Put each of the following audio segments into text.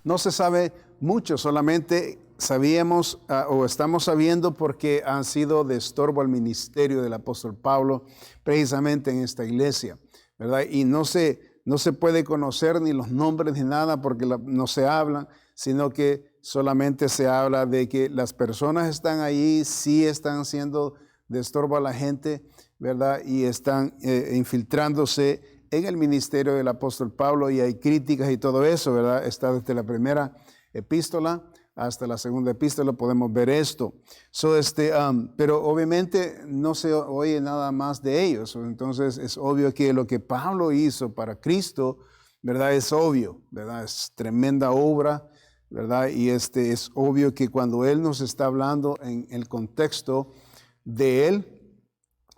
No se sabe mucho, solamente sabíamos o estamos sabiendo porque han sido de estorbo al ministerio del apóstol Pablo precisamente en esta iglesia, ¿verdad? Y no se puede conocer ni los nombres ni nada porque no se hablan, sino que solamente se habla de que las personas están ahí, sí están siendo de estorbo a la gente, ¿verdad? Y están infiltrándose en el ministerio del apóstol Pablo y hay críticas y todo eso, ¿verdad? Está desde la primera epístola hasta la segunda epístola podemos ver esto. Pero obviamente no se oye nada más de ellos. Entonces es obvio que lo que Pablo hizo para Cristo, ¿verdad? Es obvio, ¿verdad? Es tremenda obra, ¿verdad? Y es obvio que cuando Él nos está hablando en el contexto de Él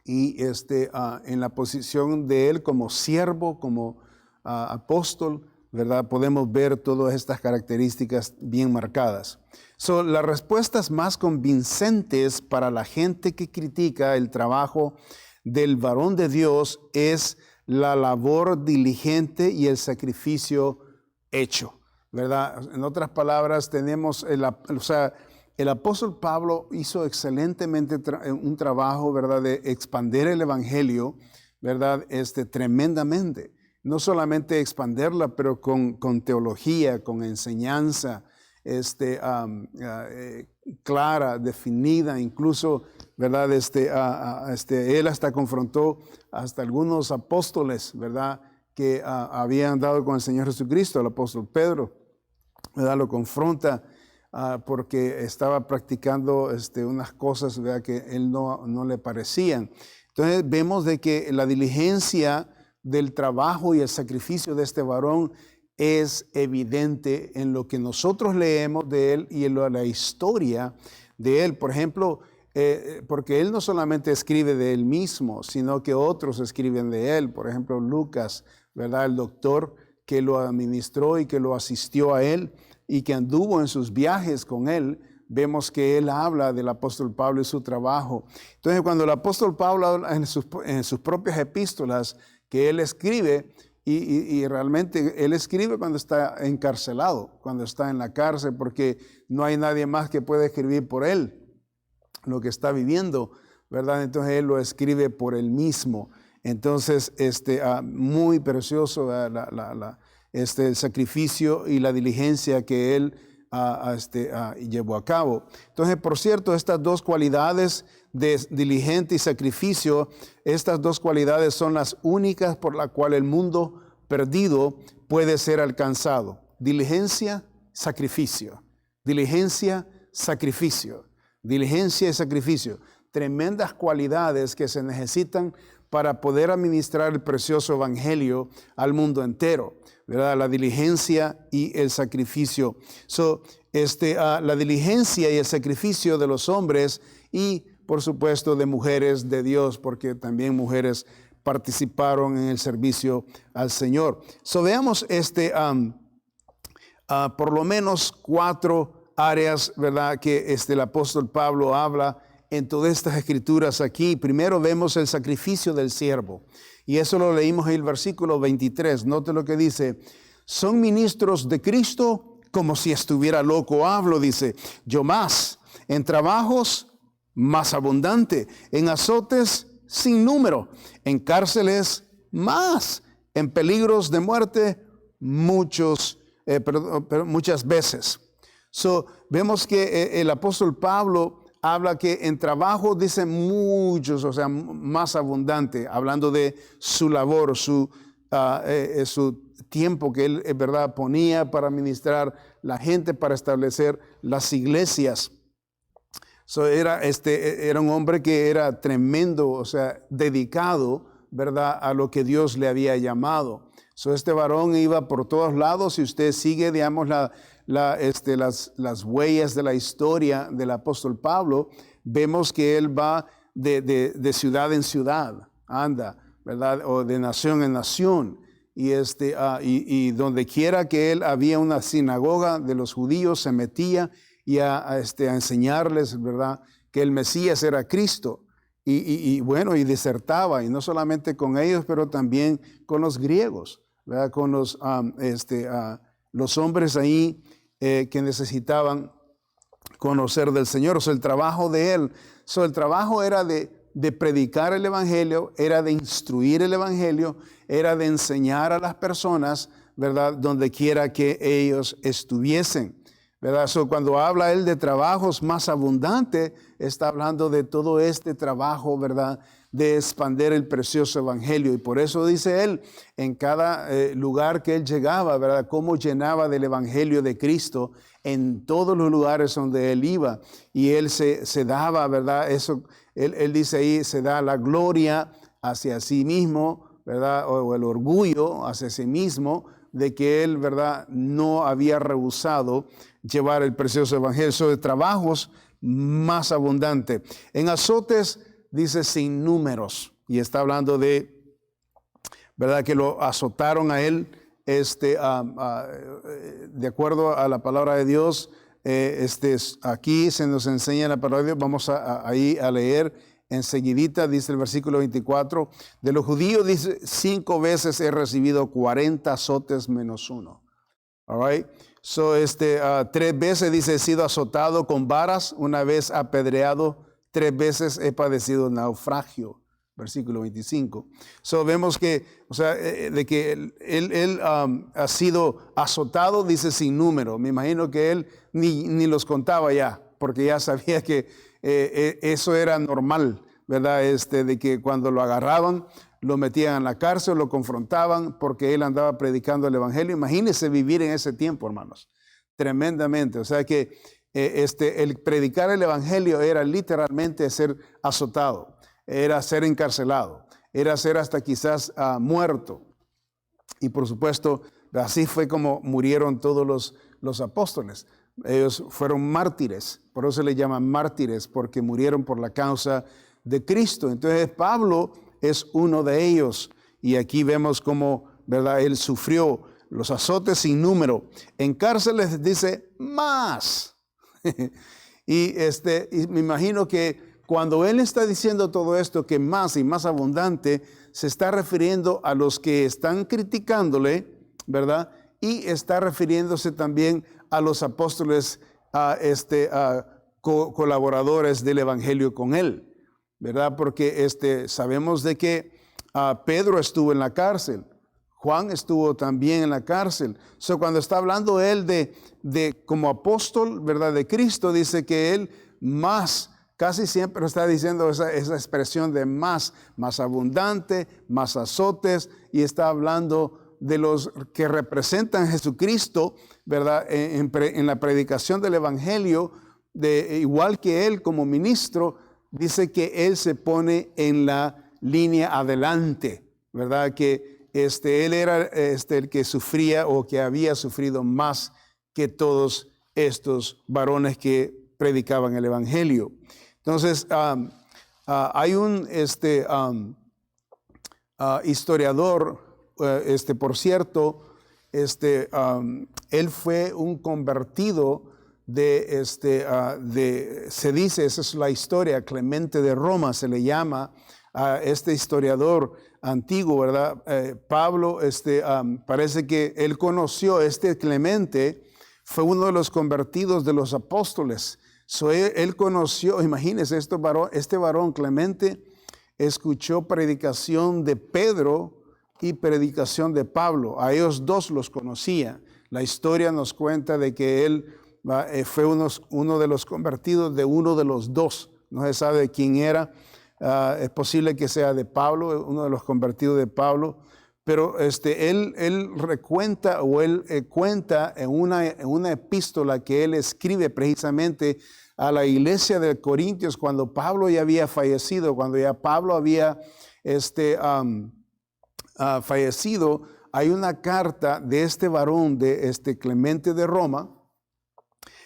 y en la posición de Él como siervo, como apóstol, ¿verdad? Podemos ver todas estas características bien marcadas. Las respuestas más convincentes para la gente que critica el trabajo del varón de Dios es la labor diligente y el sacrificio hecho, ¿verdad? En otras palabras, tenemos, el apóstol Pablo hizo excelentemente un trabajo, ¿verdad? De expandir el evangelio, ¿verdad? Tremendamente. No solamente expanderla, pero con teología, con enseñanza clara, definida, incluso, ¿verdad? Él hasta confrontó hasta algunos apóstoles, ¿verdad? Que habían dado con el Señor Jesucristo, el apóstol Pedro, ¿verdad? Lo confronta porque estaba practicando unas cosas, ¿verdad? Que él no le parecían. Entonces vemos de que la diligencia del trabajo y el sacrificio de este varón es evidente en lo que nosotros leemos de él y en la historia de él. Por ejemplo, porque él no solamente escribe de él mismo, sino que otros escriben de él. Por ejemplo, Lucas, ¿verdad? El doctor que lo administró y que lo asistió a él y que anduvo en sus viajes con él, vemos que él habla del apóstol Pablo y su trabajo. Entonces, cuando el apóstol Pablo habla en sus propias epístolas, que él escribe, y realmente él escribe cuando está encarcelado, cuando está en la cárcel, porque no hay nadie más que pueda escribir por él lo que está viviendo, ¿verdad? Entonces él lo escribe por él mismo. Entonces, muy precioso el sacrificio y la diligencia que él llevó a cabo. Entonces, por cierto, estas dos cualidades de diligente y sacrificio, estas dos cualidades son las únicas por las cuales el mundo perdido puede ser alcanzado. Diligencia, sacrificio. Diligencia, sacrificio. Diligencia y sacrificio. Tremendas cualidades que se necesitan para poder administrar el precioso evangelio al mundo entero, ¿verdad? La diligencia y el sacrificio. La diligencia y el sacrificio de los hombres y, por supuesto, de mujeres de Dios, porque también mujeres participaron en el servicio al Señor. Veamos por lo menos 4 áreas, ¿verdad? Que el apóstol Pablo habla en todas estas escrituras aquí. Primero vemos el sacrificio del siervo. Y eso lo leímos en el versículo 23. Note lo que dice. Son ministros de Cristo como si estuviera loco. Hablo, dice, yo más. En trabajos, más abundante. En azotes, sin número. En cárceles, más. En peligros de muerte, muchas veces. Vemos que el apóstol Pablo habla que en trabajo dice muchos, o sea, más abundante, hablando de su labor, su tiempo que él, en verdad, ponía para ministrar la gente, para establecer las iglesias. Era un hombre que era tremendo, o sea, dedicado, ¿verdad?, a lo que Dios le había llamado. Este varón iba por todos lados. Y usted sigue, digamos, las huellas de la historia del apóstol Pablo, vemos que él va de ciudad en ciudad, anda, ¿verdad? O de nación en nación. Y donde quiera que él había una sinagoga de los judíos, se metía y a enseñarles, ¿verdad?, que el Mesías era Cristo. Y disertaba, y no solamente con ellos, pero también con los griegos, ¿verdad? Con los hombres ahí que necesitaban conocer del Señor. O sea, el trabajo de él, el trabajo era de predicar el Evangelio, era de instruir el Evangelio, era de enseñar a las personas, ¿verdad? Donde quiera que ellos estuviesen, ¿verdad? Cuando habla él de trabajos más abundantes, está hablando de todo este trabajo, ¿verdad? De expandir el precioso Evangelio. Y por eso dice él, en cada lugar que él llegaba, ¿verdad? Cómo llenaba del Evangelio de Cristo en todos los lugares donde él iba. Y él se daba, ¿verdad? Eso, él dice ahí, se da la gloria hacia sí mismo, ¿verdad? O el orgullo hacia sí mismo de que él, ¿verdad? No había rehusado llevar el precioso Evangelio. Eso de trabajos más abundante. En azotes dice sin números, y está hablando de, ¿verdad? Que lo azotaron a él, de acuerdo a la palabra de Dios. Aquí se nos enseña la palabra de Dios. Vamos ahí a leer enseguidita. Dice el versículo 24, de los judíos dice, 5 veces he recibido 40 azotes menos uno. All right. 3 veces dice, he sido azotado con varas, 1 vez apedreado, 3 veces he padecido naufragio. Versículo 25. Vemos que, o sea, de que él ha sido azotado, dice sin número. Me imagino que él ni los contaba ya, porque ya sabía que eso era normal, ¿verdad? De que cuando lo agarraban, lo metían en la cárcel, lo confrontaban, porque él andaba predicando el Evangelio. Imagínense vivir en ese tiempo, hermanos. Tremendamente. O sea que el predicar el Evangelio era literalmente ser azotado. Era ser encarcelado, era ser hasta quizás muerto. Y por supuesto, así fue como murieron todos los apóstoles. Ellos fueron mártires, por eso se les llaman mártires, porque murieron por la causa de Cristo. Entonces Pablo es uno de ellos. Y aquí vemos cómo, ¿verdad? Él sufrió los azotes sin número. En cárceles dice más. y me imagino que cuando él está diciendo todo esto, que más y más abundante, se está refiriendo a los que están criticándole, ¿verdad? Y está refiriéndose también a los apóstoles, colaboradores del Evangelio con él, ¿verdad? Porque sabemos de que Pedro estuvo en la cárcel, Juan estuvo también en la cárcel. Cuando está hablando él de como apóstol, ¿verdad? De Cristo, dice que él más, casi siempre está diciendo esa expresión de más abundante, más azotes, y está hablando de los que representan a Jesucristo, ¿verdad? En la predicación del Evangelio, igual que él como ministro, dice que él se pone en la línea adelante, ¿verdad? Que él era el que sufría o que había sufrido más que todos estos varones que predicaban el Evangelio. Entonces, hay un historiador, por cierto, él fue un convertido se dice, esa es la historia, Clemente de Roma se le llama a este historiador antiguo, ¿verdad? Pablo, parece que él conoció Clemente, fue uno de los convertidos de los apóstoles. Él conoció, imagínense, este varón Clemente escuchó predicación de Pedro y predicación de Pablo. A ellos dos los conocía. La historia nos cuenta de que él fue uno de los convertidos de uno de los dos. No se sabe quién era. Es posible que sea de Pablo, uno de los convertidos de Pablo. Pero él recuenta o él cuenta en una epístola que él escribe precisamente a la iglesia de Corintios cuando Pablo ya había fallecido, cuando ya Pablo había fallecido. Hay una carta de este varón, de Clemente de Roma,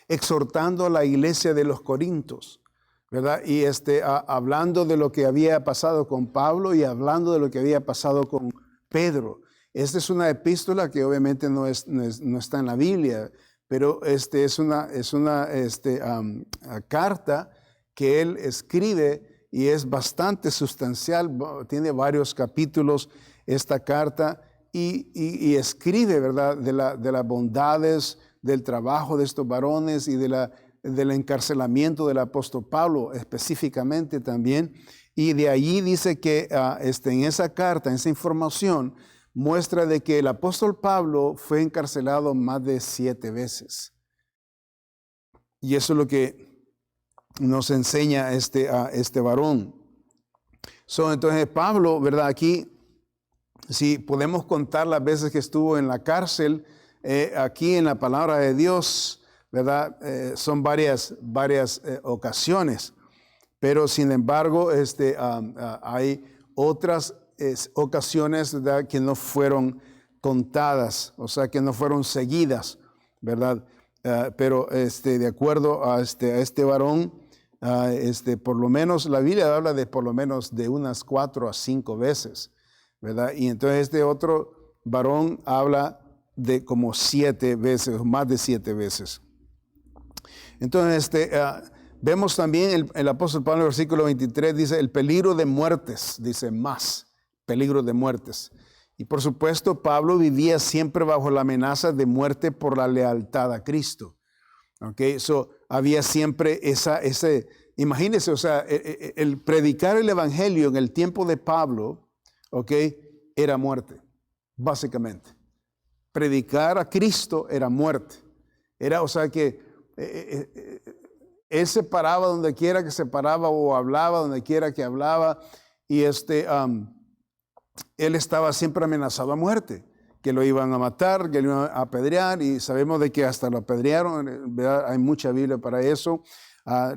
exhortando a la iglesia de los Corintios, ¿verdad? Y hablando de lo que había pasado con Pablo y hablando de lo que había pasado con Pedro. Esta es una epístola que obviamente no está en la Biblia, pero es una carta que él escribe y es bastante sustancial, tiene varios capítulos esta carta y escribe, ¿verdad? De las bondades del trabajo de estos varones y del encarcelamiento del apóstol Pablo específicamente también. Y de allí dice que en esa carta, en esa información, muestra de que el apóstol Pablo fue encarcelado más de 7 veces. Y eso es lo que nos enseña este varón. Entonces Pablo, ¿verdad? Aquí, si podemos contar las veces que estuvo en la cárcel, aquí en la palabra de Dios, ¿verdad? Son varias ocasiones. Pero sin embargo, hay otras ocasiones, ¿verdad?, que no fueron contadas, o sea, que no fueron seguidas, ¿verdad? Pero de acuerdo a este varón, por lo menos la Biblia habla de por lo menos de unas 4 a 5 veces, ¿verdad? Y entonces este otro varón habla de como 7 veces, más de 7 veces. Entonces, vemos también el apóstol Pablo en el versículo 23, dice, el peligro de muertes, dice más, peligro de muertes. Y por supuesto, Pablo vivía siempre bajo la amenaza de muerte por la lealtad a Cristo. Okay, había siempre ese, imagínense, o sea, el predicar el evangelio en el tiempo de Pablo, era muerte, básicamente. Predicar a Cristo era muerte. O sea que él se paraba donde quiera que se paraba o hablaba donde quiera que hablaba y él estaba siempre amenazado a muerte, que lo iban a matar, que lo iban a apedrear, y sabemos de que hasta lo apedrearon, ¿verdad? Hay mucha Biblia para eso,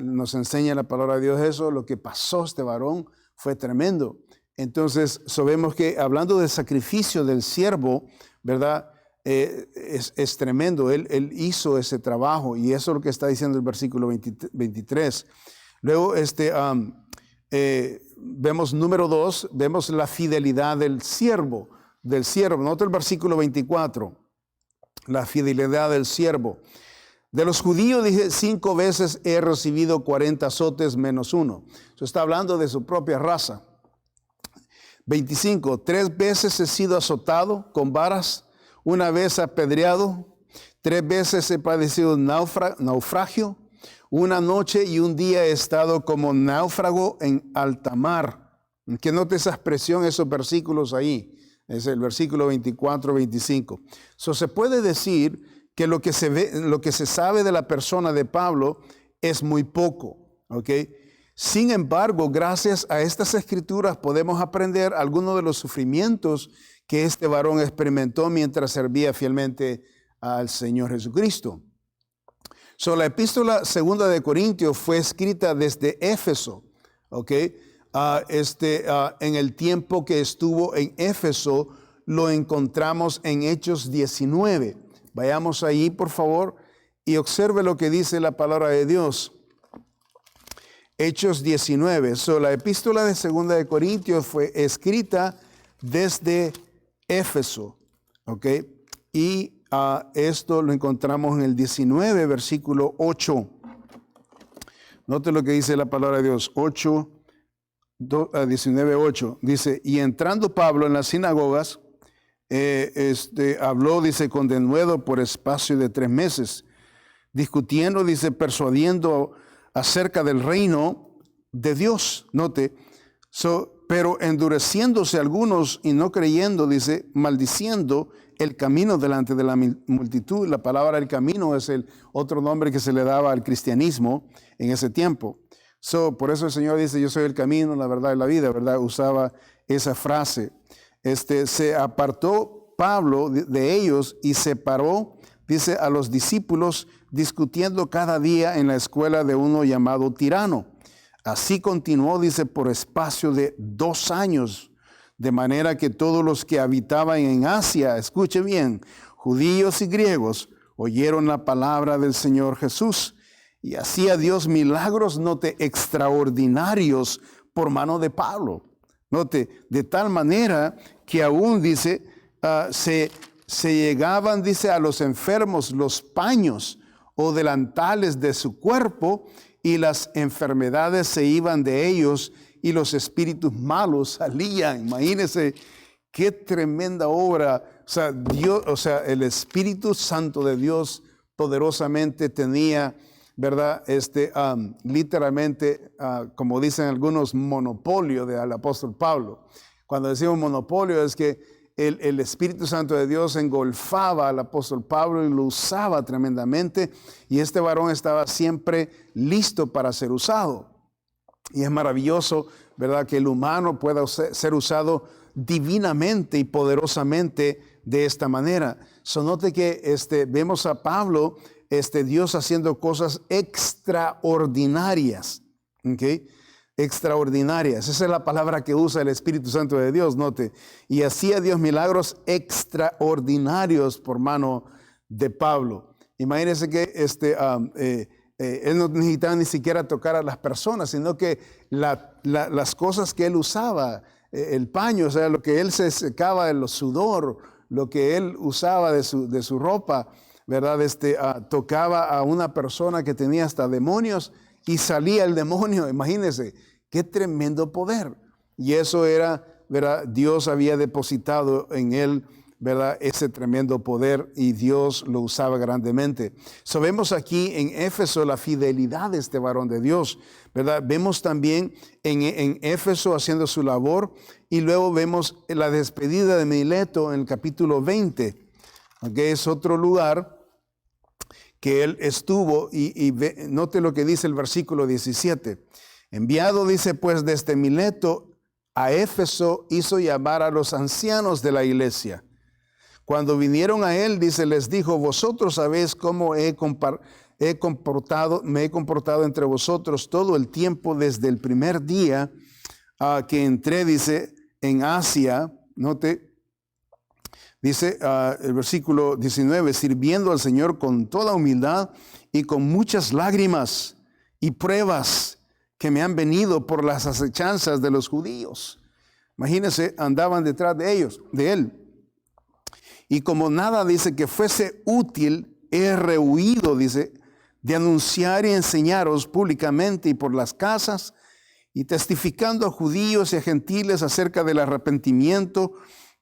nos enseña la palabra de Dios eso. Lo que pasó este varón fue tremendo. Entonces, sabemos que hablando del sacrificio del siervo, ¿verdad? Es tremendo, él hizo ese trabajo, y eso es lo que está diciendo el versículo 23. Luego, vemos número 2, vemos la fidelidad del siervo. Nota el versículo 24, la fidelidad del siervo. De los judíos, dije, 5 veces he recibido 40 azotes menos 1. Eso está hablando de su propia raza. 25, 3 veces he sido azotado con varas, 1 vez apedreado, 3 veces he padecido naufragio, 1 noche y 1 día he estado como náufrago en alta mar. Que note esa expresión, esos versículos ahí. Es el versículo 24, 25. Se puede decir que lo que se sabe de la persona de Pablo es muy poco. Sin embargo, gracias a estas escrituras podemos aprender algunos de los sufrimientos que este varón experimentó mientras servía fielmente al Señor Jesucristo. La epístola segunda de Corintios fue escrita desde Éfeso, en el tiempo que estuvo en Éfeso, lo encontramos en Hechos 19. Vayamos ahí, por favor, y observe lo que dice la palabra de Dios. Hechos 19. La epístola de segunda de Corintios fue escrita desde Éfeso, y esto lo encontramos en el 19, versículo 8. Note lo que dice la palabra de Dios, 19:8. Dice, y entrando Pablo en las sinagogas, habló, dice, con denuedo por espacio de 3 meses, discutiendo, dice, persuadiendo acerca del reino de Dios. Note, pero endureciéndose algunos y no creyendo, dice, maldiciendo el camino delante de la multitud. La palabra el camino es el otro nombre que se le daba al cristianismo en ese tiempo. Por eso el Señor dice, yo soy el camino, la verdad y la vida, ¿verdad? Usaba esa frase. Se apartó Pablo de ellos y separó, dice, a los discípulos, discutiendo cada día en la escuela de uno llamado Tirano. Así continuó, dice, por espacio de 2 años, de manera que todos los que habitaban en Asia, escuchen bien, judíos y griegos, oyeron la palabra del Señor Jesús, y hacía Dios milagros, note, extraordinarios por mano de Pablo. Note, de tal manera que aún, dice, se llegaban, dice, a los enfermos los paños o delantales de su cuerpo, y las enfermedades se iban de ellos y los espíritus malos salían. Imagínense qué tremenda obra. Dios, el Espíritu Santo de Dios poderosamente, tenía, ¿verdad? Literalmente, como dicen algunos, monopolio del apóstol Pablo. Cuando decimos monopolio es que el Espíritu Santo de Dios engolfaba al apóstol Pablo y lo usaba tremendamente, y este varón estaba siempre listo para ser usado. Y es maravilloso, ¿verdad?, que el humano pueda ser usado divinamente y poderosamente de esta manera. Note que vemos a Pablo, Dios haciendo cosas extraordinarias, ¿ok? Extraordinarias. Esa es la palabra que usa el Espíritu Santo de Dios, note. Y hacía Dios milagros extraordinarios por mano de Pablo. Imagínense que él no necesitaba ni siquiera tocar a las personas, sino que las cosas que él usaba, el paño, o sea, lo que él se secaba del sudor, lo que él usaba de su ropa, ¿verdad? Tocaba a una persona que tenía hasta demonios y salía el demonio. Imagínense, qué tremendo poder. Y eso era, ¿verdad? Dios había depositado en él, ¿verdad?, ese tremendo poder, y Dios lo usaba grandemente. Vemos aquí en Éfeso la fidelidad de este varón de Dios, ¿verdad? Vemos también en Éfeso haciendo su labor, y luego vemos la despedida de Mileto en el capítulo 20, que es otro lugar que él estuvo, y note lo que dice el versículo 17. Enviado, dice, pues desde Mileto a Éfeso, hizo llamar a los ancianos de la iglesia. Cuando vinieron a él, dice, les dijo: vosotros sabéis cómo me he comportado entre vosotros todo el tiempo desde el primer día que entré, dice, en Asia. Note, dice el versículo 19, sirviendo al Señor con toda humildad y con muchas lágrimas y pruebas que me han venido por las acechanzas de los judíos. Imagínense, andaban detrás de él. Y como nada, dice, que fuese útil, he rehuido, dice, de anunciar y enseñaros públicamente y por las casas, y testificando a judíos y a gentiles acerca del arrepentimiento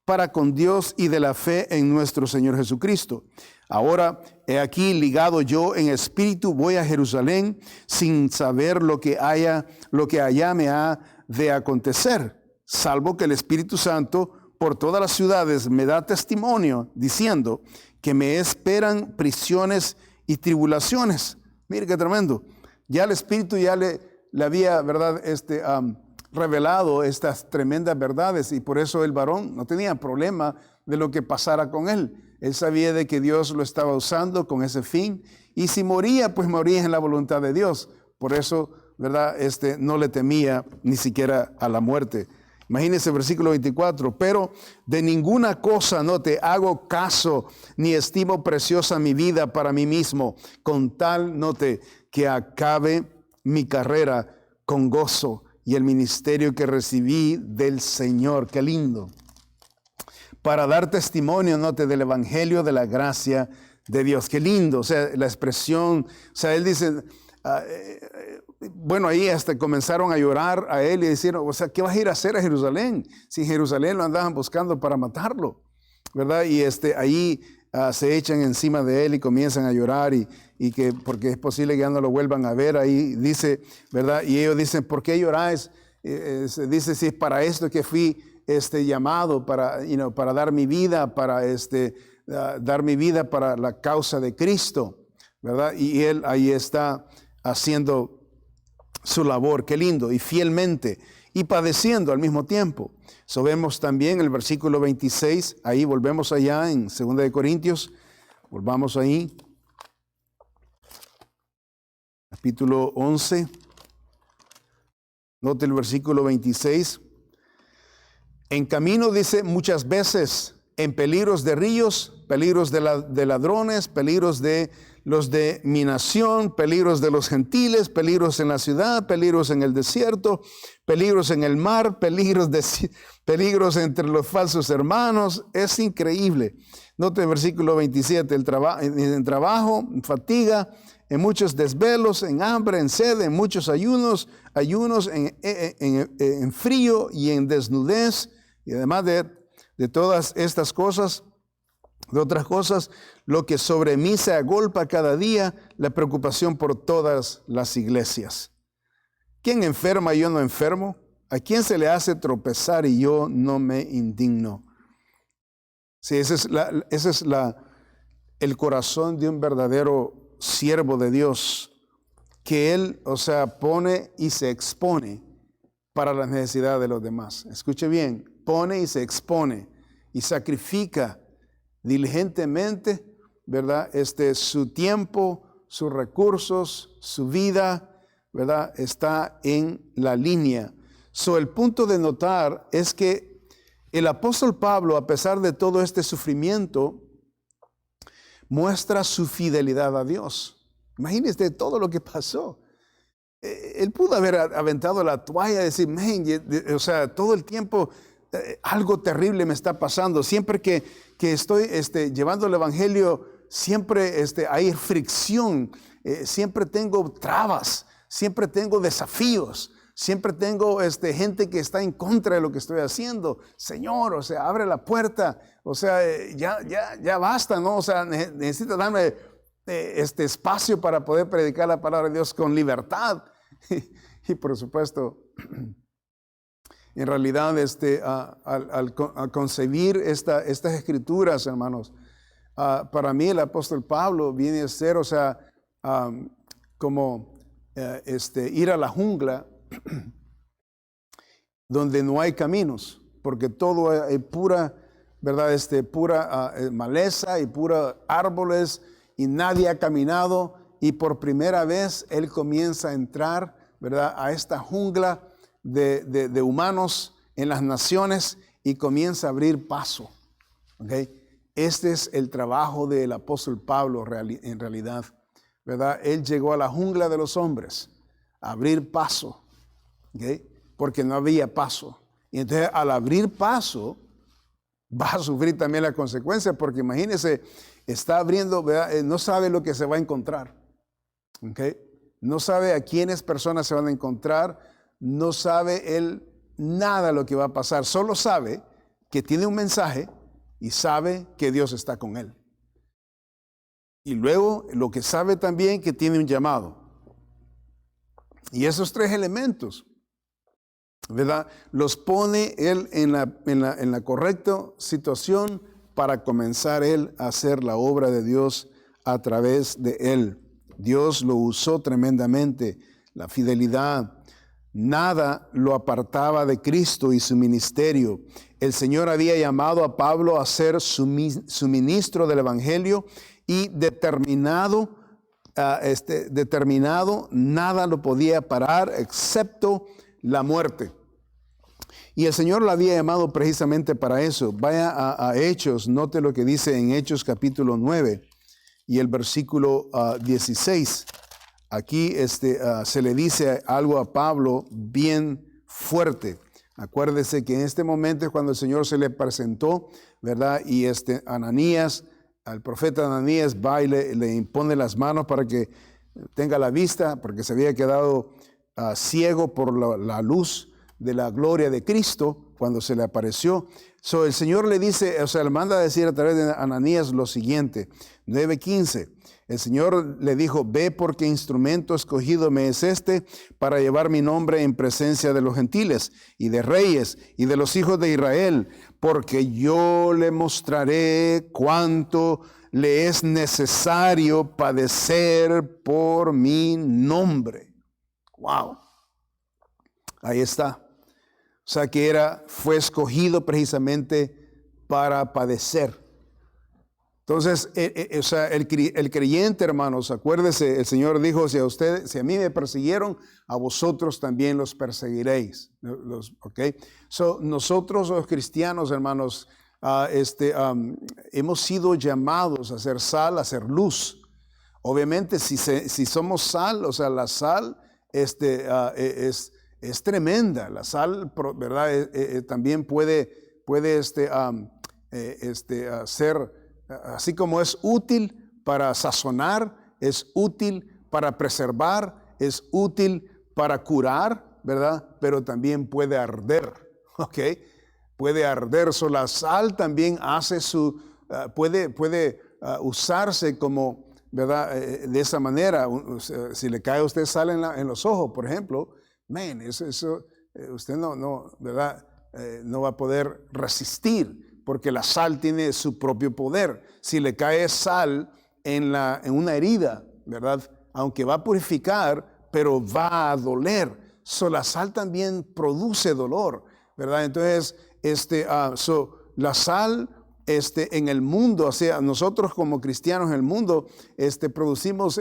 para con Dios y de la fe en nuestro Señor Jesucristo. Ahora, he aquí, ligado yo en espíritu, voy a Jerusalén sin saber lo que allá me ha de acontecer, salvo que el Espíritu Santo por todas las ciudades me da testimonio, diciendo que me esperan prisiones y tribulaciones. Mire qué tremendo. Ya el Espíritu ya le había, ¿verdad?, revelado estas tremendas verdades, y por eso el varón no tenía problema de lo que pasara con él. Él sabía de que Dios lo estaba usando con ese fin, y si moría, pues moría en la voluntad de Dios. Por eso, ¿verdad?, no le temía ni siquiera a la muerte. Imagínense el versículo 24, pero de ninguna cosa no te hago caso, ni estimo preciosa mi vida para mí mismo, con tal, note, que acabe mi carrera con gozo y el ministerio que recibí del Señor. Qué lindo. Para dar testimonio, note, del evangelio de la gracia de Dios. Qué lindo. O sea, la expresión, o sea, él dice, bueno, ahí hasta comenzaron a llorar a él y dijeron, o sea, ¿qué vas a ir a hacer a Jerusalén? Si en Jerusalén lo andaban buscando para matarlo, ¿verdad? Y ahí se echan encima de él y comienzan a llorar, y que porque es posible que ya no lo vuelvan a ver. Ahí dice, ¿verdad? Y ellos dicen, ¿por qué lloráis? Dice, si es para esto que fui llamado, para dar mi vida, dar mi vida para la causa de Cristo, ¿verdad? Y él ahí está haciendo su labor, qué lindo, y fielmente, y padeciendo al mismo tiempo. Vemos también el versículo 26, ahí volvemos allá en 2 de Corintios, volvamos ahí, capítulo 11, note el versículo 26, en camino, dice, muchas veces, en peligros de ríos, peligros de ladrones, peligros de los de mi nación, peligros de los gentiles, peligros en la ciudad, peligros en el desierto, peligros en el mar, peligros entre los falsos hermanos. Es increíble. Note el versículo 27, en trabajo, en fatiga, en muchos desvelos, en hambre, en sed, en muchos ayunos, en frío y en desnudez. Y además de todas estas cosas, De otras cosas, lo que sobre mí se agolpa cada día, la preocupación por todas las iglesias. ¿Quién enferma y yo no enfermo? ¿A quién se le hace tropezar y yo no me indigno? Sí, ese es el corazón de un verdadero siervo de Dios, que él, pone y se expone para las necesidades de los demás. Escuche bien, pone y se expone y sacrifica diligentemente, ¿verdad? Su tiempo, sus recursos, su vida, ¿verdad? Está en la línea. El punto de notar es que el apóstol Pablo, a pesar de todo este sufrimiento, muestra su fidelidad a Dios. Imagínense todo lo que pasó. Él pudo haber aventado la toalla y decir, todo el tiempo algo terrible me está pasando. Siempre que estoy llevando el evangelio, siempre hay fricción, siempre tengo trabas, siempre tengo desafíos, siempre tengo gente que está en contra de lo que estoy haciendo. Señor, abre la puerta, ya basta, ¿no? Necesita darme espacio para poder predicar la palabra de Dios con libertad. Y por supuesto, en realidad, al concebir estas escrituras, hermanos, para mí el apóstol Pablo viene a ser, como ir a la jungla donde no hay caminos, porque todo es pura, ¿verdad? Pura maleza y pura árboles y nadie ha caminado, y por primera vez él comienza a entrar, ¿verdad? A esta jungla de humanos en las naciones y comienza a abrir paso. ¿Okay? Este es el trabajo del apóstol Pablo en realidad, ¿verdad? Él llegó a la jungla de los hombres a abrir paso, ¿okay? Porque no había paso. Y entonces al abrir paso va a sufrir también la consecuencia, porque imagínense, está abriendo, ¿verdad? No sabe lo que se va a encontrar. ¿Okay? No sabe a quiénes personas se van a encontrar, no sabe él nada de lo que va a pasar, solo sabe que tiene un mensaje y sabe que Dios está con él. Y luego lo que sabe también que tiene un llamado. Y esos tres elementos, ¿verdad? Los pone él en la correcta situación para comenzar él a hacer la obra de Dios a través de él. Dios lo usó tremendamente, la fidelidad. Nada lo apartaba de Cristo y su ministerio. El Señor había llamado a Pablo a ser su ministro del evangelio y determinado, nada lo podía parar excepto la muerte. Y el Señor lo había llamado precisamente para eso. Vaya a Hechos, note lo que dice en Hechos capítulo 9 y el versículo 16. Aquí se le dice algo a Pablo bien fuerte. Acuérdese que en este momento es cuando el Señor se le presentó, ¿verdad? Y Ananías, al profeta Ananías, va y le impone las manos para que tenga la vista, porque se había quedado ciego por la luz de la gloria de Cristo cuando se le apareció. El Señor le dice, le manda a decir a través de Ananías lo siguiente, 9:15. El Señor le dijo, ve porque instrumento escogido me es para llevar mi nombre en presencia de los gentiles y de reyes y de los hijos de Israel, porque yo le mostraré cuánto le es necesario padecer por mi nombre. Wow. Ahí está. Fue escogido precisamente para padecer. Entonces, el creyente, hermanos, acuérdese, el Señor dijo, si a mí me persiguieron, a vosotros también los perseguiréis. Okay? Nosotros los cristianos, hermanos, hemos sido llamados a ser sal, a ser luz. Obviamente, si somos sal, la sal es tremenda. La sal, ¿verdad? También puede ser, así como es útil para sazonar, es útil para preservar, es útil para curar, ¿verdad? Pero también puede arder, ¿ok? Puede arder. La sal también hace puede usarse como, ¿verdad? De esa manera. Si le cae a usted sal en los ojos, por ejemplo, usted no, ¿verdad? No va a poder resistir, porque la sal tiene su propio poder. Si le cae sal en una herida, ¿verdad? Aunque va a purificar, pero va a doler. La sal también produce dolor, ¿verdad? Entonces, la sal en el mundo, o sea, nosotros como cristianos en el mundo, producimos,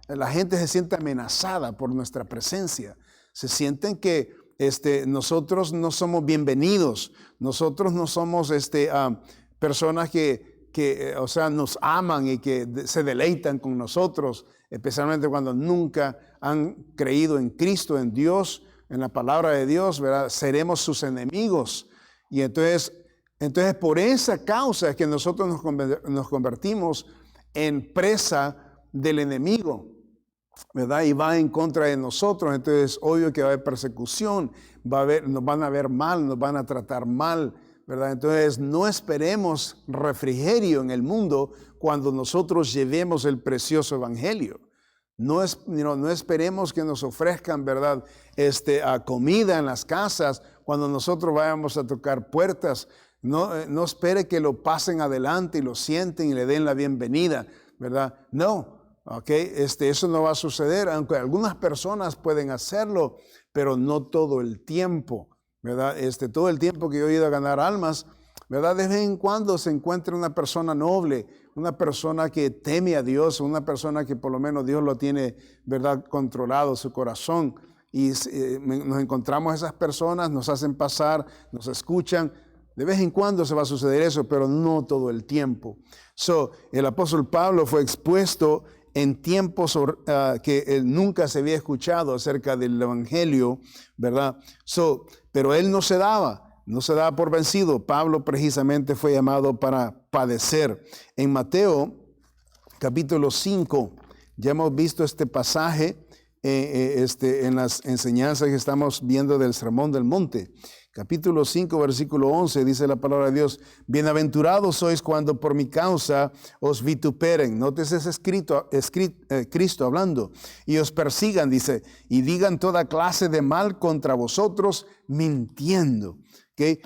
la gente se siente amenazada por nuestra presencia. Se sienten que nosotros no somos bienvenidos, nosotros no somos personas que o sea, nos aman y que se deleitan con nosotros, especialmente cuando nunca han creído en Cristo, en Dios, en la palabra de Dios, ¿verdad? Seremos sus enemigos. Y entonces por esa causa es que nosotros nos convertimos en presa del enemigo, ¿verdad? Y va en contra de nosotros. Entonces, obvio que va a haber persecución, nos van a ver mal, nos van a tratar mal, ¿verdad? Entonces, no esperemos refrigerio en el mundo cuando nosotros llevemos el precioso evangelio. No esperemos que nos ofrezcan, ¿verdad? Comida en las casas cuando nosotros vayamos a tocar puertas. No espere que lo pasen adelante y lo sienten y le den la bienvenida, ¿verdad? No. Okay, eso no va a suceder, aunque algunas personas pueden hacerlo, pero no todo el tiempo, ¿verdad? Todo el tiempo que yo he ido a ganar almas, ¿verdad? De vez en cuando se encuentra una persona noble, una persona que teme a Dios, una persona que por lo menos Dios lo tiene, ¿verdad?, controlado su corazón. Y nos encontramos esas personas, nos hacen pasar, nos escuchan. De vez en cuando se va a suceder eso, pero no todo el tiempo. El apóstol Pablo fue expuesto en tiempos que él nunca se había escuchado acerca del evangelio, ¿verdad? Pero él no se daba por vencido. Pablo precisamente fue llamado para padecer. En Mateo capítulo 5, ya hemos visto este pasaje en las enseñanzas que estamos viendo del Sermón del Monte. Capítulo 5, versículo 11, dice la palabra de Dios: bienaventurados sois cuando por mi causa os vituperen. Nótese, es Cristo hablando. Y os persigan, dice, y digan toda clase de mal contra vosotros, mintiendo. Okay?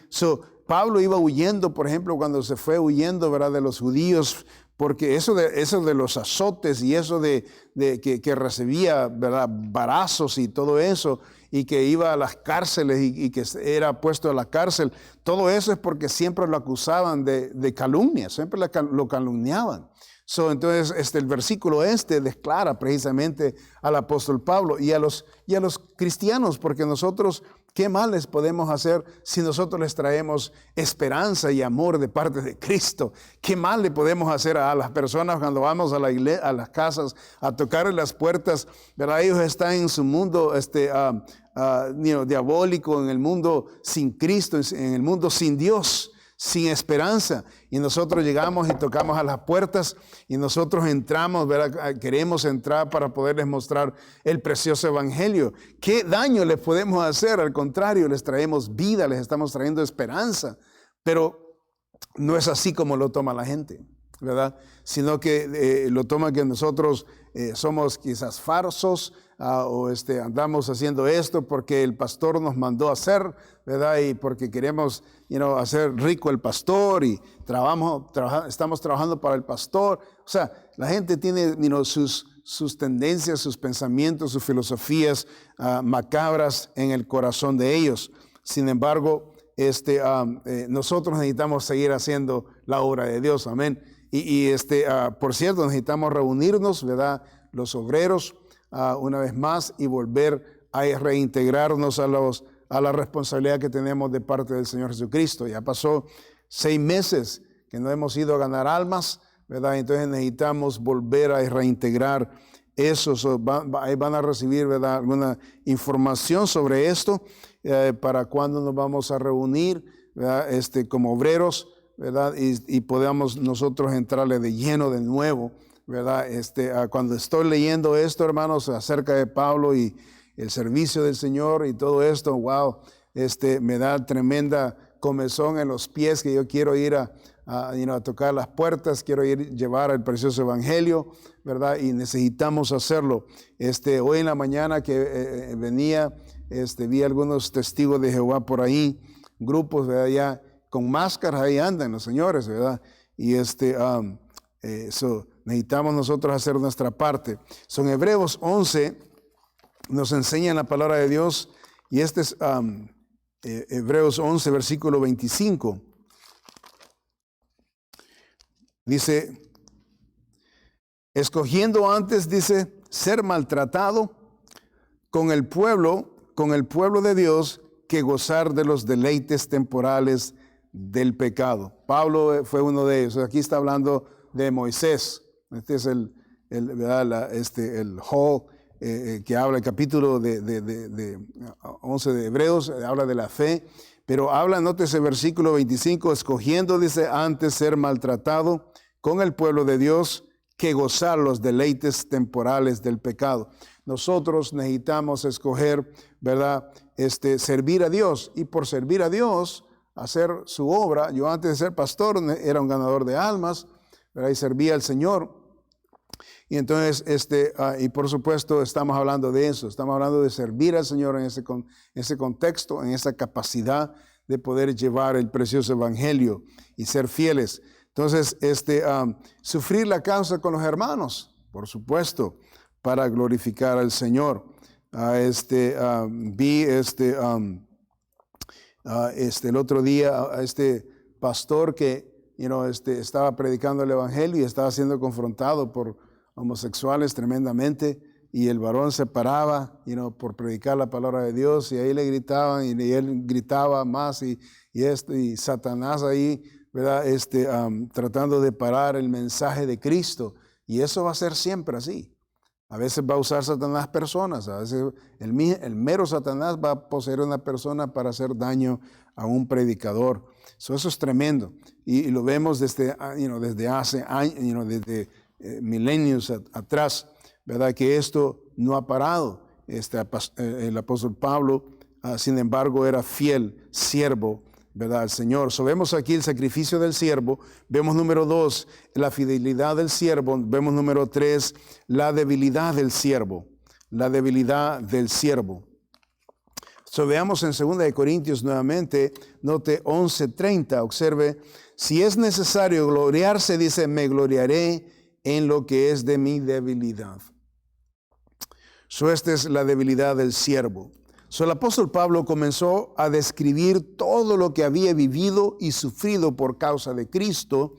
Pablo iba huyendo, por ejemplo, cuando se fue huyendo, ¿verdad?, de los judíos, porque eso de los azotes y eso de que recibía, ¿verdad?, varazos y todo eso, y que iba a las cárceles y que era puesto a la cárcel, todo eso es porque siempre lo acusaban de calumnia, siempre lo calumniaban. Entonces el versículo declara precisamente al apóstol Pablo y a los cristianos, porque nosotros, ¿qué mal les podemos hacer si nosotros les traemos esperanza y amor de parte de Cristo? ¿Qué mal le podemos hacer a las personas cuando vamos a la iglesia, a las casas, a tocar las puertas? ¿Verdad? Ellos están en su mundo diabólico, en el mundo sin Cristo, en el mundo sin Dios, sin esperanza. Y nosotros llegamos y tocamos a las puertas y nosotros entramos, ¿verdad? Queremos entrar para poderles mostrar el precioso evangelio. ¿Qué daño les podemos hacer? Al contrario, les traemos vida, les estamos trayendo esperanza. Pero no es así como lo toma la gente, ¿verdad? Sino que lo toma que nosotros somos quizás falsos, o andamos haciendo esto porque el pastor nos mandó a hacer, ¿verdad? Y porque queremos hacer rico el pastor y estamos trabajando para el pastor. O sea, la gente tiene sus tendencias, sus pensamientos, sus filosofías macabras en el corazón de ellos. Sin embargo, nosotros necesitamos seguir haciendo la obra de Dios, amén. Por cierto, necesitamos reunirnos, ¿verdad?, los obreros, una vez más, y volver a reintegrarnos a la responsabilidad que tenemos de parte del Señor Jesucristo. Ya pasó 6 meses que no hemos ido a ganar almas, ¿verdad? Entonces necesitamos volver a reintegrar eso. Van a recibir, ¿verdad?, alguna información sobre esto para cuando nos vamos a reunir, ¿verdad?, como obreros, ¿verdad? Y podamos nosotros entrarle de lleno de nuevo, ¿verdad? Cuando estoy leyendo esto, hermanos, acerca de Pablo y el servicio del Señor y todo esto, wow, me da tremenda comezón en los pies, que yo quiero ir a tocar las puertas, quiero llevar el precioso evangelio, ¿verdad? Y necesitamos hacerlo. Hoy en la mañana que venía, vi algunos testigos de Jehová por ahí, grupos, ¿verdad? Ya con máscaras ahí andan los señores, ¿verdad? Y necesitamos nosotros hacer nuestra parte. Son Hebreos 11, nos enseñan la palabra de Dios, y es Hebreos 11, versículo 25. Dice, escogiendo antes, dice, ser maltratado con el pueblo de Dios, que gozar de los deleites temporales del pecado. Pablo fue uno de ellos. Aquí está hablando de Moisés. Este es el Hall que habla, el capítulo de 11 de Hebreos, habla de la fe. Pero habla, nótese versículo 25, escogiendo, dice, antes ser maltratado con el pueblo de Dios, que gozar los deleites temporales del pecado. Nosotros necesitamos escoger, ¿verdad? Servir a Dios, y por servir a Dios, hacer su obra. Yo antes de ser pastor era un ganador de almas, ¿verdad? Y servía al Señor. Y entonces, y por supuesto estamos hablando de eso, estamos hablando de servir al Señor en ese contexto, en esa capacidad de poder llevar el precioso evangelio y ser fieles. Entonces, sufrir la causa con los hermanos, por supuesto, para glorificar al Señor. Vi el otro día a este pastor que estaba predicando el evangelio y estaba siendo confrontado por homosexuales tremendamente, y el varón se paraba por predicar la palabra de Dios, y ahí le gritaban y él gritaba más, y Satanás ahí, ¿verdad? Tratando de parar el mensaje de Cristo, y eso va a ser siempre así. A veces va a usar Satanás personas, a veces el mero Satanás va a poseer a una persona para hacer daño a un predicador. Eso es tremendo, y lo vemos desde hace años, desde milenios atrás, ¿verdad? Que esto no ha parado. El apóstol Pablo, sin embargo, era fiel siervo, ¿verdad? Al Señor. Vemos aquí el sacrificio del siervo. Vemos número 2, la fidelidad del siervo. Vemos número 3, la debilidad del siervo. La debilidad del siervo. Veamos en 2 Corintios nuevamente, note 11:30, observe, si es necesario gloriarse, dice, me gloriaré en lo que es de mi debilidad. Esta es la debilidad del siervo. El apóstol Pablo comenzó a describir todo lo que había vivido y sufrido por causa de Cristo,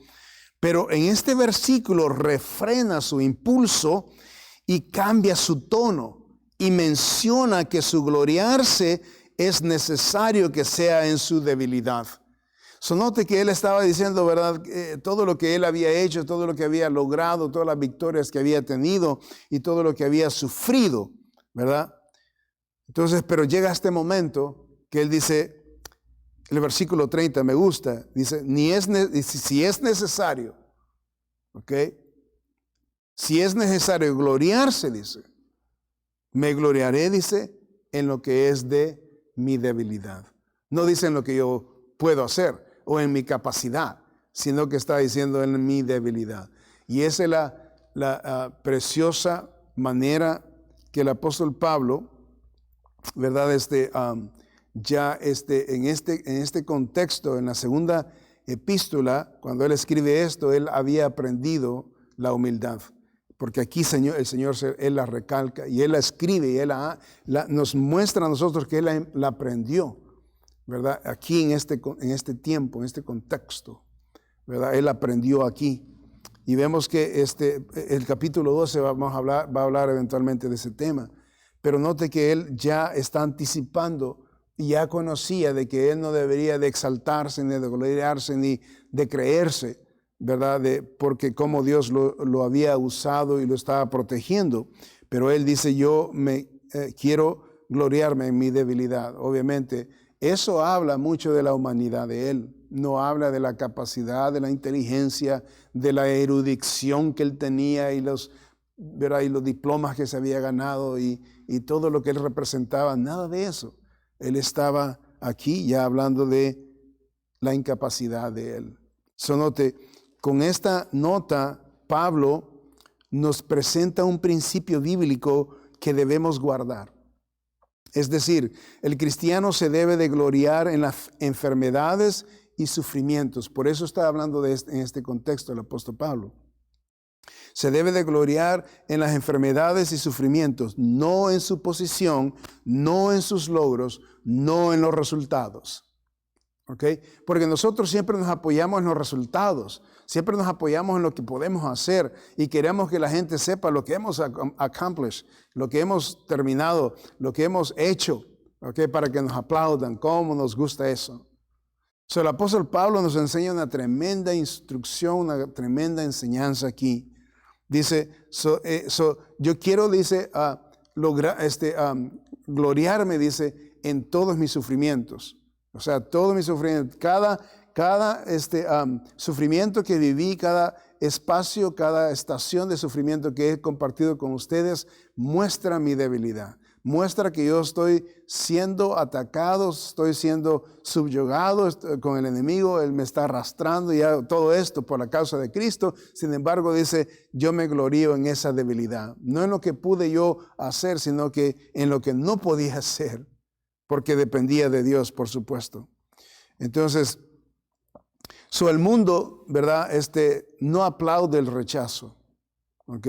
pero en este versículo refrena su impulso y cambia su tono y menciona que su gloriarse es necesario que sea en su debilidad. Note que él estaba diciendo, ¿verdad? Todo lo que él había hecho, todo lo que había logrado, todas las victorias que había tenido y todo lo que había sufrido, ¿verdad? Entonces, pero llega este momento que él dice, el versículo 30 me gusta, dice, si es necesario, ¿ok? Si es necesario gloriarse, dice, me gloriaré, dice, en lo que es de mi debilidad. No dice en lo que yo puedo hacer o en mi capacidad, sino que está diciendo en mi debilidad. Y esa es la preciosa manera que el apóstol Pablo, ¿verdad? En este contexto, en la segunda epístola, cuando él escribe esto, él había aprendido la humildad. Porque aquí el Señor, él la recalca y él la escribe y él nos muestra a nosotros que él la aprendió, ¿verdad? Aquí en este tiempo, en este contexto, ¿verdad? Él aprendió aquí. Y vemos que el capítulo 12 va a hablar eventualmente de ese tema. Pero note que él ya está anticipando y ya conocía de que él no debería de exaltarse, ni de gloriarse, ni de creerse, ¿verdad? Porque como Dios lo había usado y lo estaba protegiendo. Pero él dice, yo quiero gloriarme en mi debilidad. Obviamente, eso habla mucho de la humanidad de él. No habla de la capacidad, de la inteligencia, de la erudición que él tenía y los diplomas que se había ganado y todo lo que él representaba. Nada de eso. Él estaba aquí ya hablando de la incapacidad de él. Note, con esta nota, Pablo nos presenta un principio bíblico que debemos guardar. Es decir, el cristiano se debe de gloriar en las enfermedades y sufrimientos. Por eso está hablando en este contexto el apóstol Pablo. Se debe de gloriar en las enfermedades y sufrimientos, no en su posición, no en sus logros, no en los resultados. ¿Ok? Porque nosotros siempre nos apoyamos en los resultados, siempre nos apoyamos en lo que podemos hacer y queremos que la gente sepa lo que hemos accomplished, lo que hemos terminado, lo que hemos hecho, ¿ok? Para que nos aplaudan. ¿Cómo nos gusta eso? El apóstol Pablo nos enseña una tremenda instrucción, una tremenda enseñanza aquí. Dice, yo quiero, dice, gloriarme, dice, en todos mis sufrimientos. O sea, todo mi sufrimiento, cada sufrimiento que viví, cada espacio, cada estación de sufrimiento que he compartido con ustedes, muestra mi debilidad. Muestra que yo estoy siendo atacado, estoy siendo subyugado con el enemigo, él me está arrastrando y todo esto por la causa de Cristo. Sin embargo, dice, yo me glorío en esa debilidad. No en lo que pude yo hacer, sino que en lo que no podía hacer. Porque dependía de Dios, por supuesto. Entonces, el mundo, ¿verdad? No aplaude el rechazo. ¿Ok?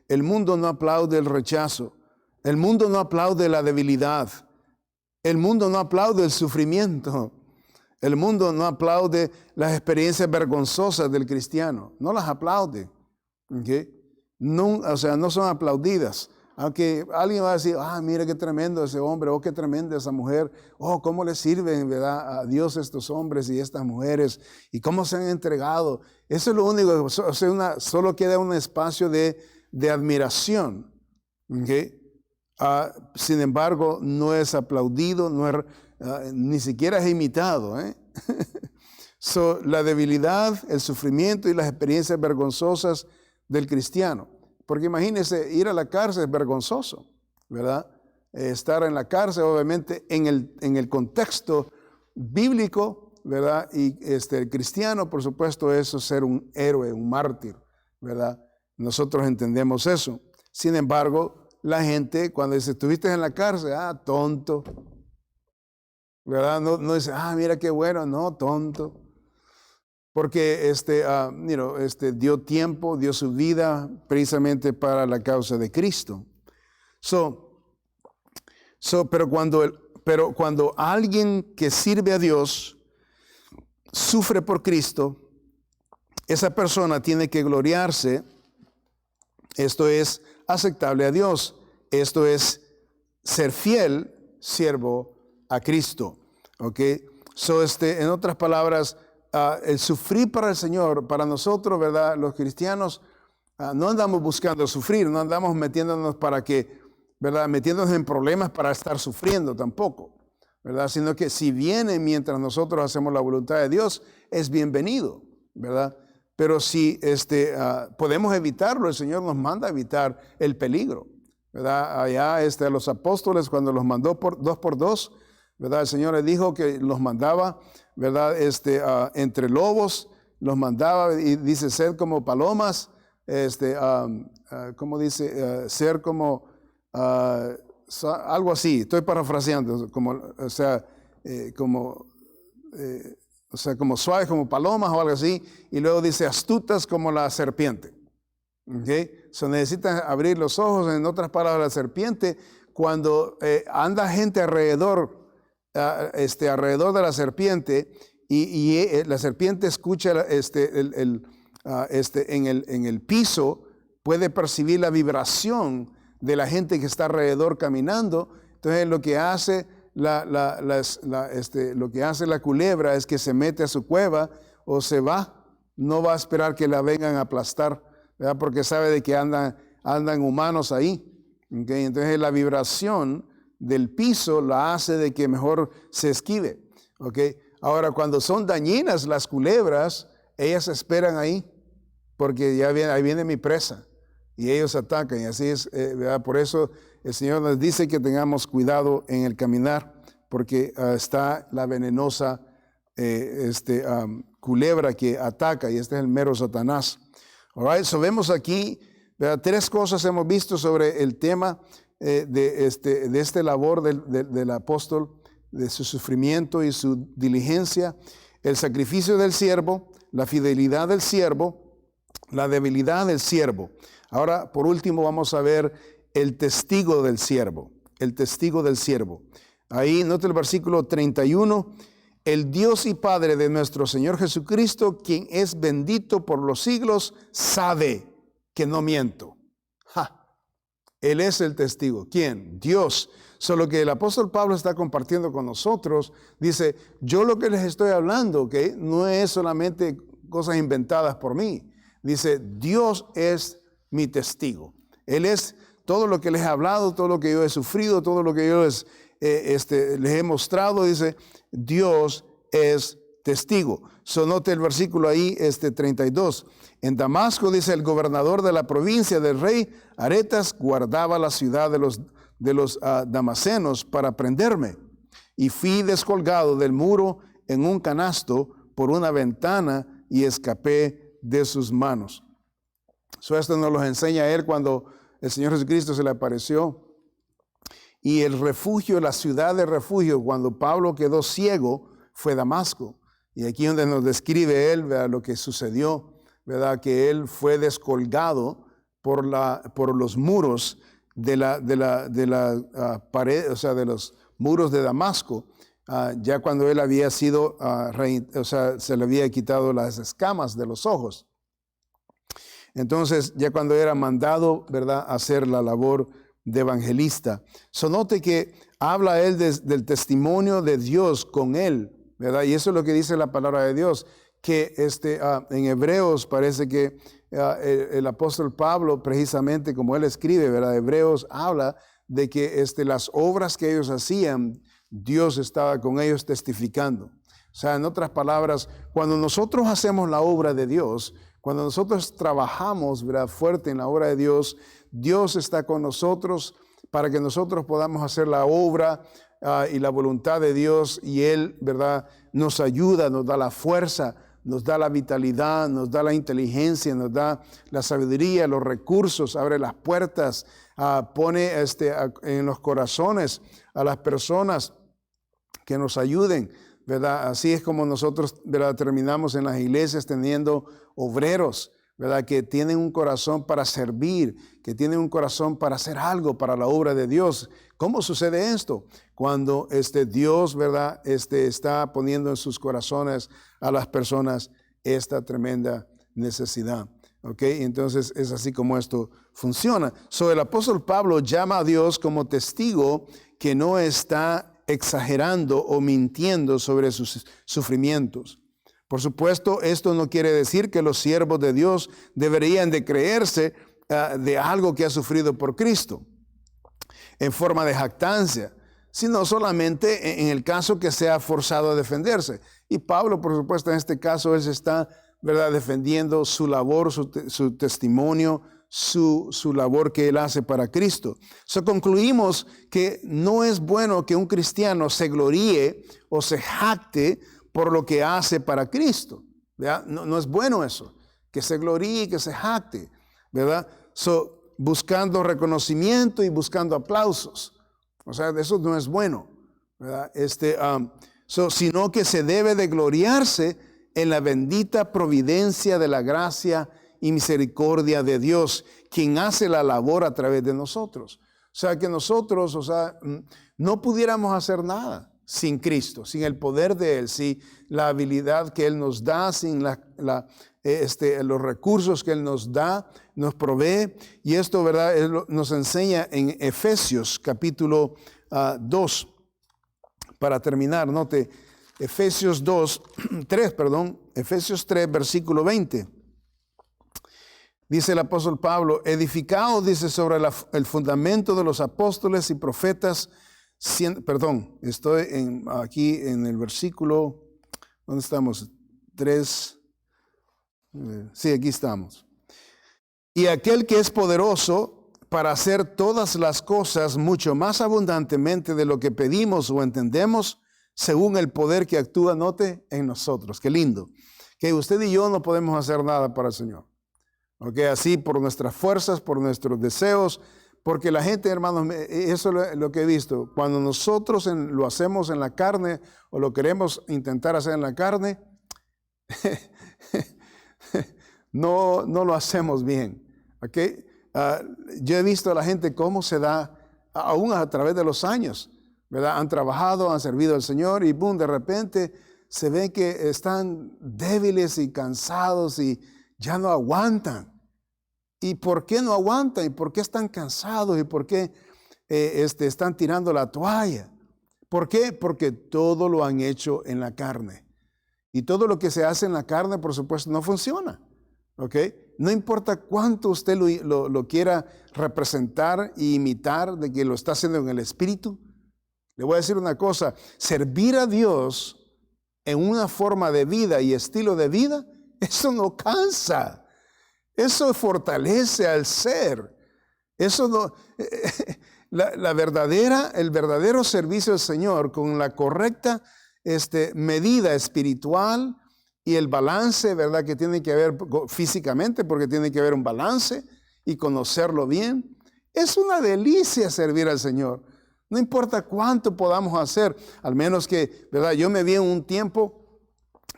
El mundo no aplaude el rechazo. El mundo no aplaude la debilidad. El mundo no aplaude el sufrimiento. El mundo no aplaude las experiencias vergonzosas del cristiano. No las aplaude. ¿Ok? No son aplaudidas. Aunque alguien va a decir, mira qué tremendo ese hombre, qué tremenda esa mujer, cómo le sirven, ¿verdad?, a Dios estos hombres y estas mujeres, y cómo se han entregado. Eso es lo único, solo queda un espacio de admiración. ¿Okay? Sin embargo, no es aplaudido, ni siquiera es imitado. La debilidad, el sufrimiento y las experiencias vergonzosas del cristiano. Porque imagínense, ir a la cárcel es vergonzoso, ¿verdad? Estar en la cárcel, obviamente, en el contexto bíblico, ¿verdad? Y el cristiano, por supuesto, eso es ser un héroe, un mártir, ¿verdad? Nosotros entendemos eso. Sin embargo, la gente, cuando dice, estuviste en la cárcel, tonto, ¿verdad? No dice, mira qué bueno, no, tonto. Porque dio tiempo, dio su vida precisamente para la causa de Cristo. Pero cuando alguien que sirve a Dios sufre por Cristo, esa persona tiene que gloriarse. Esto es aceptable a Dios. Esto es ser fiel siervo a Cristo. ¿Ok? En otras palabras, el sufrir para el Señor, para nosotros, ¿verdad? Los cristianos no andamos buscando sufrir, no andamos metiéndonos ¿verdad? Metiéndonos en problemas para estar sufriendo tampoco, ¿verdad? Sino que si viene mientras nosotros hacemos la voluntad de Dios, es bienvenido, ¿verdad? Pero si podemos evitarlo, el Señor nos manda a evitar el peligro, ¿verdad? Allá a los apóstoles cuando los mandó dos por dos, ¿verdad? El Señor les dijo que los mandaba, ¿verdad? Entre lobos, los mandaba y dice, ser como palomas, ¿cómo dice? Ser como, algo así, estoy parafraseando, como suaves como palomas o algo así, y luego dice, astutas como la serpiente. ¿Okay? Necesitan abrir los ojos. En otras palabras, la serpiente, cuando anda gente alrededor de la serpiente y la serpiente escucha en el piso, puede percibir la vibración de la gente que está alrededor caminando. Entonces lo que hace la culebra es que se mete a su cueva o se va, no va a esperar que la vengan a aplastar, ¿verdad? Porque sabe de que andan humanos ahí. ¿Okay? Entonces la vibración del piso la hace de que mejor se esquive. ¿Okay? Ahora, cuando son dañinas las culebras, ellas esperan ahí, porque ahí viene mi presa, y ellos atacan, y así es, ¿verdad? Por eso el Señor nos dice que tengamos cuidado en el caminar, porque está la venenosa culebra que ataca, y este es el mero Satanás. All right, so vemos aquí, ¿verdad? 3 cosas hemos visto sobre el tema de este labor del apóstol, de su sufrimiento y su diligencia, el sacrificio del siervo, la fidelidad del siervo, la debilidad del siervo. Ahora, por último, vamos a ver el testigo del siervo, el testigo del siervo. Ahí, note el versículo 31, el Dios y Padre de nuestro Señor Jesucristo, quien es bendito por los siglos, sabe que no miento. Él es el testigo. ¿Quién? Dios. Solo que el apóstol Pablo está compartiendo con nosotros, dice, yo lo que les estoy hablando, ¿okay? No es solamente cosas inventadas por mí. Dice, Dios es mi testigo. Él es todo lo que les he hablado, todo lo que yo he sufrido, todo lo que yo les he mostrado. Dice, Dios es testigo. Note el versículo ahí, 32. En Damasco, dice, el gobernador de la provincia del rey Aretas guardaba la ciudad de los damasenos para prenderme. Y fui descolgado del muro en un canasto por una ventana y escapé de sus manos. Esto nos lo enseña él cuando el Señor Jesucristo se le apareció. Y el refugio, la ciudad de refugio, cuando Pablo quedó ciego, fue Damasco. Y aquí donde nos describe él, ¿verdad?, lo que sucedió, ¿verdad?, que él fue descolgado por los muros de la pared, o sea, de los muros de Damasco, ya cuando él había sido, se le había quitado las escamas de los ojos. Entonces, ya cuando era mandado, ¿verdad?, a hacer la labor de evangelista. Note que habla él del testimonio de Dios con él, ¿verdad? Y eso es lo que dice la palabra de Dios, que en Hebreos parece que el apóstol Pablo, precisamente como él escribe, ¿verdad? Hebreos habla de que las obras que ellos hacían, Dios estaba con ellos testificando. O sea, en otras palabras, cuando nosotros hacemos la obra de Dios, cuando nosotros trabajamos, ¿verdad?, fuerte en la obra de Dios, Dios está con nosotros para que nosotros podamos hacer la obra y la voluntad de Dios, y Él, ¿verdad?, nos ayuda, nos da la fuerza, nos da la vitalidad, nos da la inteligencia, nos da la sabiduría, los recursos, abre las puertas, pone en los corazones a las personas que nos ayuden, ¿verdad? Así es como nosotros, ¿verdad?, terminamos en las iglesias teniendo obreros, ¿verdad?, que tienen un corazón para servir, que tienen un corazón para hacer algo para la obra de Dios. ¿Cómo sucede esto? Cuando Dios, ¿verdad?, está poniendo en sus corazones a las personas esta tremenda necesidad. ¿Ok? Entonces es así como esto funciona. El apóstol Pablo llama a Dios como testigo que no está exagerando o mintiendo sobre sus sufrimientos. Por supuesto, esto no quiere decir que los siervos de Dios deberían de creerse de algo que ha sufrido por Cristo en forma de jactancia, sino solamente en el caso que sea forzado a defenderse. Y Pablo, por supuesto, en este caso, él se está, ¿verdad?, defendiendo su labor, su testimonio, su labor que él hace para Cristo. Concluimos que no es bueno que un cristiano se gloríe o se jacte por lo que hace para Cristo, ¿verdad? No es bueno eso, que se gloríe, que se jacte, ¿verdad? Buscando reconocimiento y buscando aplausos. O sea, eso no es bueno, ¿verdad? Sino que se debe de gloriarse en la bendita providencia de la gracia y misericordia de Dios, quien hace la labor a través de nosotros. O sea, que nosotros, no pudiéramos hacer nada sin Cristo, sin el poder de Él, sin la habilidad que Él nos da, sin los recursos que Él nos da, nos provee. Y esto, ¿verdad?, Él nos enseña en Efesios capítulo 2. Para terminar, note, Efesios 3, versículo 20. Dice el apóstol Pablo, edificados, dice, sobre el fundamento de los apóstoles y profetas. Estoy aquí en el versículo, ¿dónde estamos? 3, sí, aquí estamos. Y aquel que es poderoso para hacer todas las cosas mucho más abundantemente de lo que pedimos o entendemos, según el poder que actúa, note, en nosotros. Qué lindo. que usted y yo no podemos hacer nada para el Señor. Okay, así por nuestras fuerzas, por nuestros deseos, porque la gente, hermanos, eso es lo que he visto. Cuando nosotros lo hacemos en la carne o lo queremos intentar hacer en la carne, no lo hacemos bien. Okay? Yo he visto a la gente cómo se da, aún a través de los años, ¿verdad? Han trabajado, han servido al Señor y boom, de repente se ven que están débiles y cansados y ya no aguantan. ¿Y por qué no aguantan? ¿Y por qué están cansados? ¿Y por qué están tirando la toalla? ¿Por qué? Porque todo lo han hecho en la carne. Y todo lo que se hace en la carne, por supuesto, no funciona. ¿Ok? No importa cuánto usted lo quiera representar e imitar de que lo está haciendo en el Espíritu. Le voy a decir una cosa. Servir a Dios en una forma de vida y estilo de vida, eso no cansa. Eso fortalece al ser. Eso no, el verdadero servicio al Señor con la correcta medida espiritual y el balance, ¿verdad? Que tiene que haber físicamente, porque tiene que haber un balance y conocerlo bien. Es una delicia servir al Señor. No importa cuánto podamos hacer, al menos que, ¿verdad? Yo me vi en un tiempo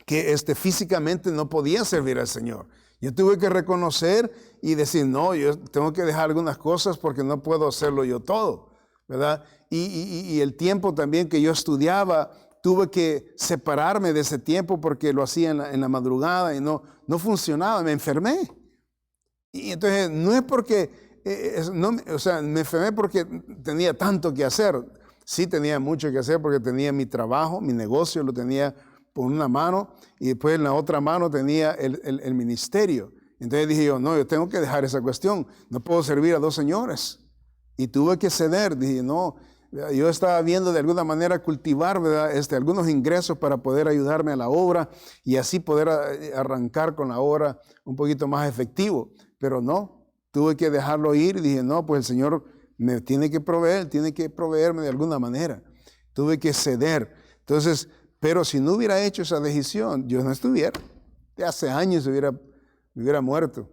que físicamente no podía servir al Señor. Yo tuve que reconocer y decir, no, yo tengo que dejar algunas cosas porque no puedo hacerlo yo todo, ¿verdad? Y el tiempo también que yo estudiaba, tuve que separarme de ese tiempo porque lo hacía en la madrugada y no funcionaba, me enfermé. Y entonces no es porque, me enfermé porque tenía tanto que hacer. Sí tenía mucho que hacer porque tenía mi trabajo, mi negocio, lo tenía por una mano y después en la otra mano tenía el ministerio. Entonces dije yo, no, yo tengo que dejar esa cuestión. No puedo servir a dos señores. Y tuve que ceder. Dije, no, yo estaba viendo de alguna manera cultivar, ¿verdad? Algunos ingresos para poder ayudarme a la obra y así poder arrancar con la obra un poquito más efectivo. Pero no, tuve que dejarlo ir y dije, no, pues el Señor me tiene que proveer, tiene que proveerme de alguna manera. Tuve que ceder. Entonces, pero si no hubiera hecho esa decisión, yo no estuviera. De hace años me hubiera muerto.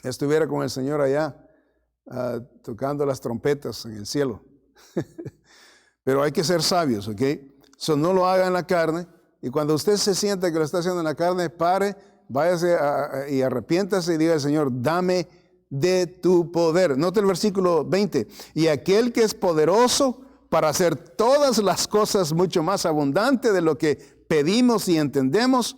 Estuviera con el Señor allá, tocando las trompetas en el cielo. Pero hay que ser sabios, ¿ok? So, no lo haga en la carne. Y cuando usted se sienta que lo está haciendo en la carne, pare, váyase y arrepiéntase y diga al Señor, dame de tu poder. Note el versículo 20. Y aquel que es poderoso para hacer todas las cosas mucho más abundante de lo que pedimos y entendemos.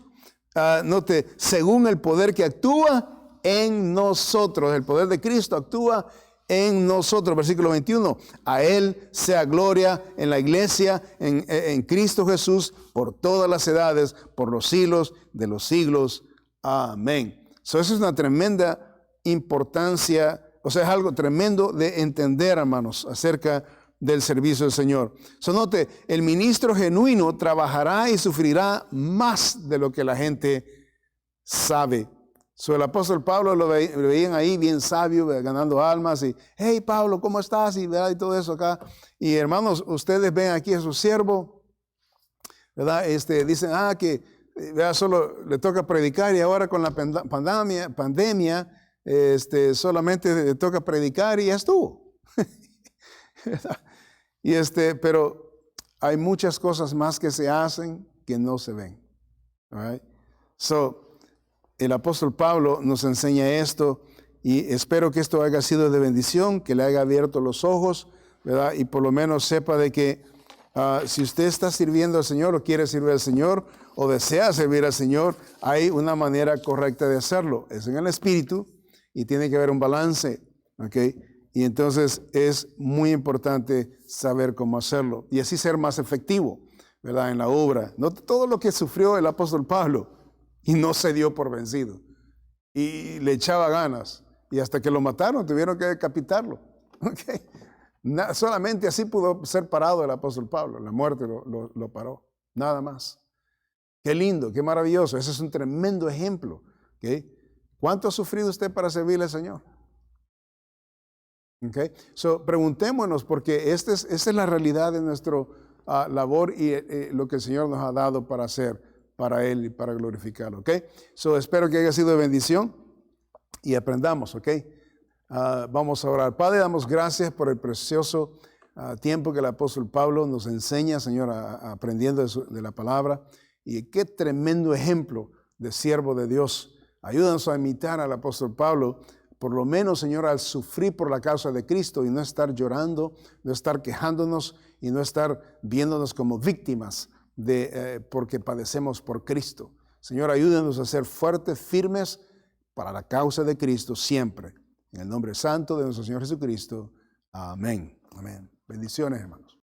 Note, según el poder que actúa en nosotros. El poder de Cristo actúa en nosotros. Versículo 21. A Él sea gloria en la iglesia, en Cristo Jesús, por todas las edades, por los siglos de los siglos. Amén. Eso es una tremenda importancia, es algo tremendo de entender, hermanos, acerca del servicio del Señor. Note, el ministro genuino trabajará y sufrirá más de lo que la gente sabe. El apóstol Pablo lo veían ahí bien sabio, ganando almas y, hey Pablo, ¿cómo estás? Y todo eso acá. Y hermanos, ustedes ven aquí a su siervo, ¿verdad? Dicen, que solo le toca predicar y ahora con la pandemia solamente le toca predicar y ya estuvo. Pero hay muchas cosas más que se hacen que no se ven. All right? El apóstol Pablo nos enseña esto y espero que esto haya sido de bendición, que le haya abierto los ojos, ¿verdad? Y por lo menos sepa de que si usted está sirviendo al Señor o quiere servir al Señor o desea servir al Señor, hay una manera correcta de hacerlo. Es en el Espíritu y tiene que haber un balance, ¿ok? Y entonces es muy importante saber cómo hacerlo y así ser más efectivo, ¿verdad? En la obra. No todo lo que sufrió el apóstol Pablo y no se dio por vencido y le echaba ganas y hasta que lo mataron tuvieron que decapitarlo. ¿Okay? Solamente así pudo ser parado el apóstol Pablo. La muerte lo paró. Nada más. Qué lindo, qué maravilloso. Ese es un tremendo ejemplo. ¿Okay? ¿Cuánto ha sufrido usted para servirle al Señor? Okay. Preguntémonos, porque esa es la realidad de nuestra labor y lo que el Señor nos ha dado para hacer. para Él y para glorificarlo, ¿ok? So, espero que haya sido de bendición y aprendamos, ¿ok? Vamos a orar. Padre, damos gracias por el precioso tiempo que el apóstol Pablo nos enseña, Señor, aprendiendo de la palabra. Y qué tremendo ejemplo de siervo de Dios. Ayúdanos a imitar al apóstol Pablo, por lo menos, Señor, al sufrir por la causa de Cristo y no estar llorando, no estar quejándonos y no estar viéndonos como víctimas porque padecemos por Cristo. Señor, ayúdanos a ser fuertes, firmes para la causa de Cristo siempre. En el nombre santo de nuestro Señor Jesucristo. Amén. Amén. Bendiciones, hermanos.